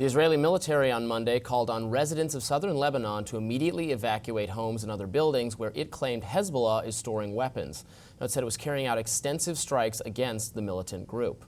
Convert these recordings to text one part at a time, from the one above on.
The Israeli military on Monday called on residents of southern Lebanon to immediately evacuate homes and other buildings where it claimed Hezbollah is storing weapons. Now, it said it was carrying out extensive strikes against the militant group.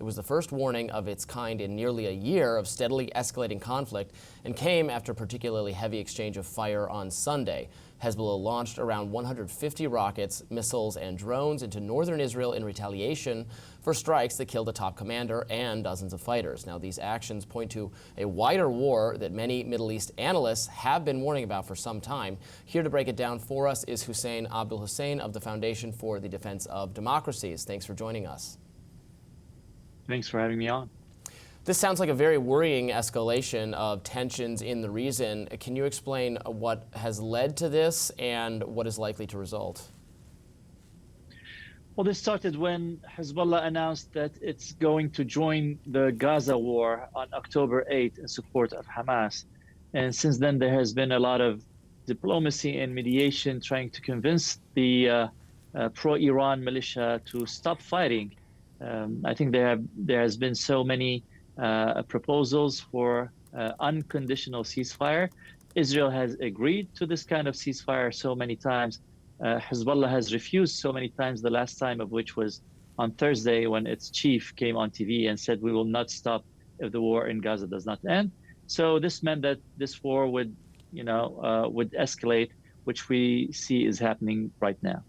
It was the first warning of its kind in nearly a year of steadily escalating conflict and came after a particularly heavy exchange of fire on Sunday. Hezbollah launched around 150 rockets, missiles, and drones into northern Israel in retaliation for strikes that killed a top commander and dozens of fighters. Now, these actions point to a wider war that many Middle East analysts have been warning about for some time. Here to break it down for us is Hussain Abdul-Hussain of the Foundation for the Defense of Democracies. Thanks for joining us. Thanks for having me on. This sounds like a very worrying escalation of tensions in the region. Can you explain what has led to this and what is likely to result? Well, this started when Hezbollah announced that it's going to join the Gaza war on October 8th in support of Hamas. And since then, there has been a lot of diplomacy and mediation trying to convince the pro-Iran militia to stop fighting. I think there has been so many proposals for unconditional ceasefire. Israel has agreed to this kind of ceasefire so many times. Hezbollah has refused so many times, the last time of which was on Thursday when its chief came on TV and said, we will not stop if the war in Gaza does not end. So this meant that this war would escalate, which we see is happening right now.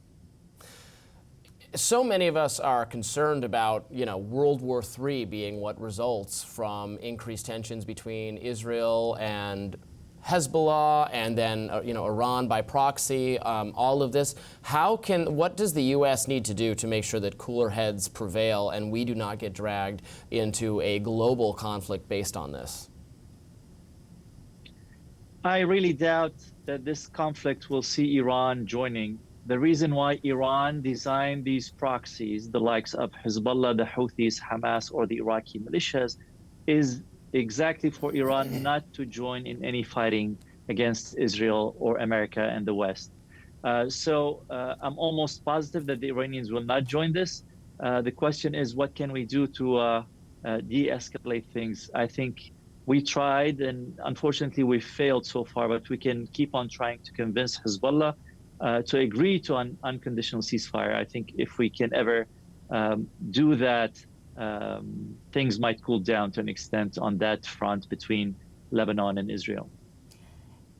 So many of us are concerned about, World War III being what results from increased tensions between Israel and Hezbollah and then, Iran by proxy, all of this. What does the U.S. need to do to make sure that cooler heads prevail and we do not get dragged into a global conflict based on this? I really doubt that this conflict will see Iran joining. The reason why Iran designed these proxies, the likes of Hezbollah, the Houthis, Hamas, or the Iraqi militias, is exactly for Iran not to join in any fighting against Israel or America and the West. So I'm almost positive that the Iranians will not join this. The question is, what can we do to de-escalate things? I think we tried, and unfortunately we failed so far, but we can keep on trying to convince Hezbollah to agree to an unconditional ceasefire. I think if we can ever do that, things might cool down to an extent on that front between Lebanon and Israel.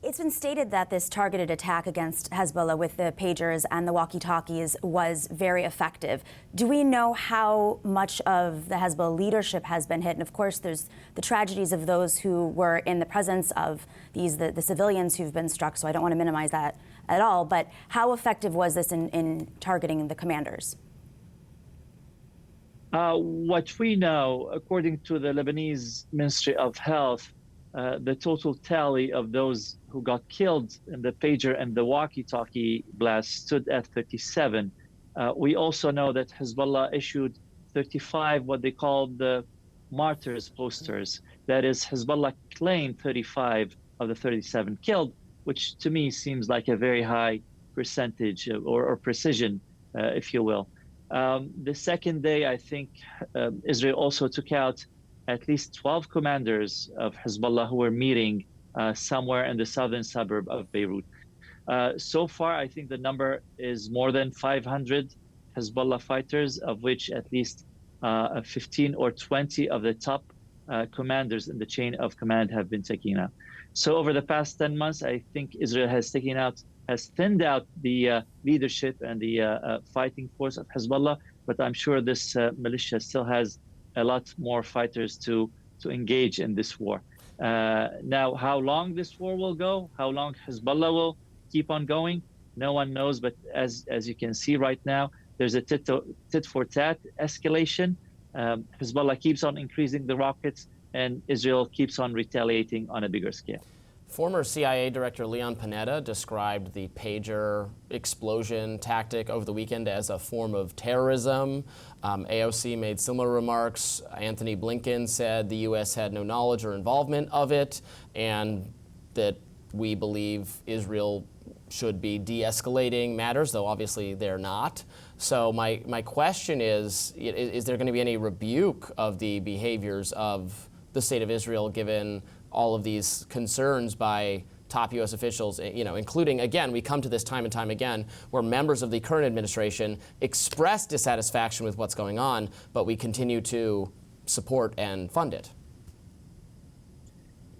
It's been stated that this targeted attack against Hezbollah with the pagers and the walkie-talkies was very effective. Do we know how much of the Hezbollah leadership has been hit? And of course, there's the tragedies of those who were in the presence of the civilians who've been struck, so I don't want to minimize that at all. But how effective was this in targeting the commanders? What we know, according to the Lebanese Ministry of Health, the total tally of those who got killed in the pager and the walkie-talkie blast stood at 37. We also know that Hezbollah issued 35 what they called the martyrs posters. That is, Hezbollah claimed 35 of the 37 killed, which to me seems like a very high percentage or precision, if you will. The second day, I think Israel also took out at least 12 commanders of Hezbollah who were meeting somewhere in the southern suburb of Beirut. So far, I think the number is more than 500 Hezbollah fighters, of which at least 15 or 20 of the top commanders in the chain of command have been taken out. So over the past 10 months, I think Israel has thinned out the leadership and the fighting force of Hezbollah, but I'm sure this militia still has a lot more fighters to engage in this war. Now, how long this war will go, how long Hezbollah will keep on going, no one knows. But as you can see right now, there's a tit-for-tat escalation. Hezbollah keeps on increasing the rockets, and Israel keeps on retaliating on a bigger scale. Former CIA Director Leon Panetta described the pager explosion tactic over the weekend as a form of terrorism. AOC made similar remarks. Anthony Blinken said the U.S. had no knowledge or involvement of it, and that we believe Israel should be de-escalating matters, though obviously they're not. So my question is there going to be any rebuke of the behaviors of the state of Israel, given all of these concerns by top U.S. officials, including, again, we come to this time and time again, where members of the current administration express dissatisfaction with what's going on, but we continue to support and fund it.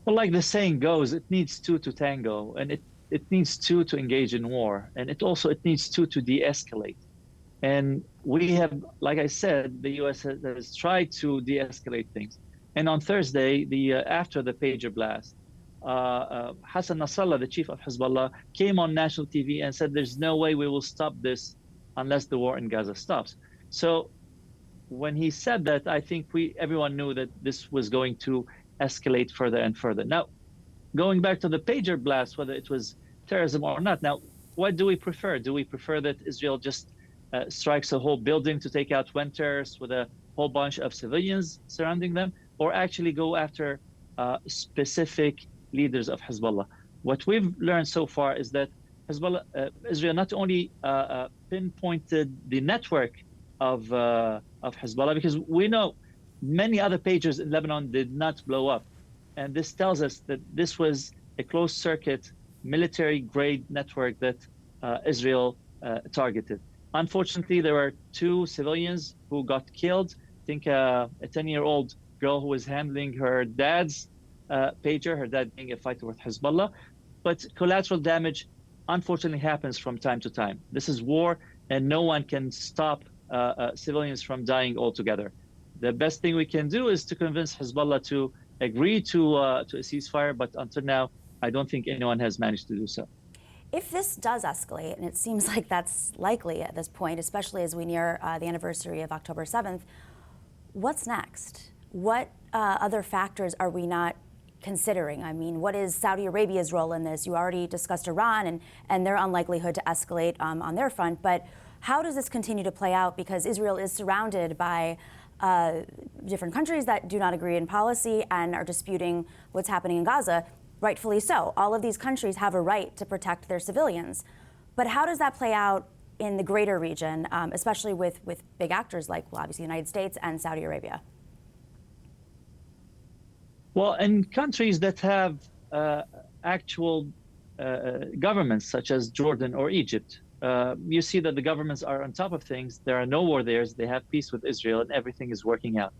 Well, like the saying goes, it needs two to tango, and it needs two to engage in war, and it needs two to de-escalate. And we have, like I said, the U.S. has tried to de-escalate things. And on Thursday, after the pager blast, Hassan Nasrallah, the chief of Hezbollah, came on national TV and said, "There's no way we will stop this unless the war in Gaza stops." So when he said that, I think everyone knew that this was going to escalate further and further. Now, going back to the pager blast, whether it was terrorism or not, now, what do we prefer? Do we prefer that Israel just strikes a whole building to take out one terrorist with a whole bunch of civilians surrounding them, or actually go after specific leaders of Hezbollah? What we've learned so far is that Israel not only pinpointed the network of Hezbollah, because we know many other pagers in Lebanon did not blow up. And this tells us that this was a closed circuit military-grade network that Israel targeted. Unfortunately, there were 2 civilians who got killed. I think a 10-year-old girl who was handling her dad's pager, her dad being a fighter with Hezbollah. But collateral damage, unfortunately, happens from time to time. This is war, and no one can stop civilians from dying altogether. The best thing we can do is to convince Hezbollah to agree to a ceasefire, but until now, I don't think anyone has managed to do so. If this does escalate, and it seems like that's likely at this point, especially as we near the anniversary of October 7th, what's next? What other factors are we not considering? I mean, what is Saudi Arabia's role in this? You already discussed Iran and their unlikelihood to escalate on their front, but how does this continue to play out? Because Israel is surrounded by different countries that do not agree in policy and are disputing what's happening in Gaza, rightfully so. All of these countries have a right to protect their civilians. But how does that play out in the greater region, especially with big actors like, well, obviously, the United States and Saudi Arabia? Well, in countries that have actual governments, such as Jordan or Egypt, you see that the governments are on top of things. There are no war there. They have peace with Israel, and everything is working out.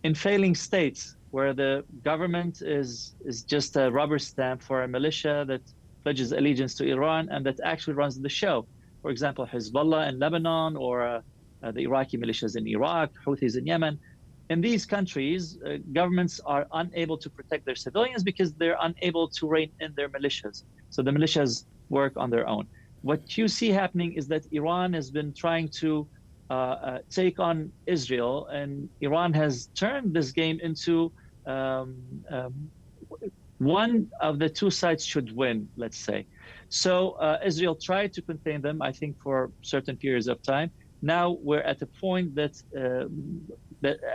In failing states, where the government is just a rubber stamp for a militia that pledges allegiance to Iran and that actually runs the show. For example, Hezbollah in Lebanon, or the Iraqi militias in Iraq, Houthis in Yemen. In these countries, governments are unable to protect their civilians because they're unable to rein in their militias. So the militias work on their own. What you see happening is that Iran has been trying to take on Israel, and Iran has turned this game into one of the two sides should win, let's say. So Israel tried to contain them, I think, for certain periods of time. Now we're at a point that,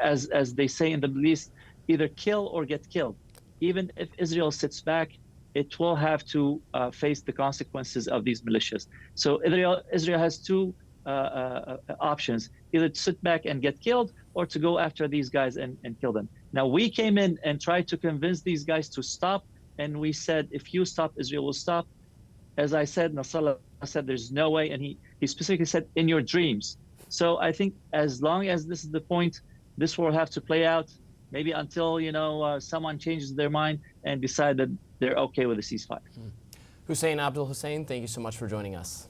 as they say in the Middle East, either kill or get killed. Even if Israel sits back, it will have to face the consequences of these militias. So Israel has two options: either to sit back and get killed, or to go after these guys and kill them. Now, we came in and tried to convince these guys to stop, and we said, if you stop, Israel will stop. As I said, Nasrallah said there's no way, and he specifically said, in your dreams. So I think as long as this is the point, this will have to play out, maybe until someone changes their mind and decide that they're okay with the ceasefire. Hussain Abdul-Hussain, thank you so much for joining us.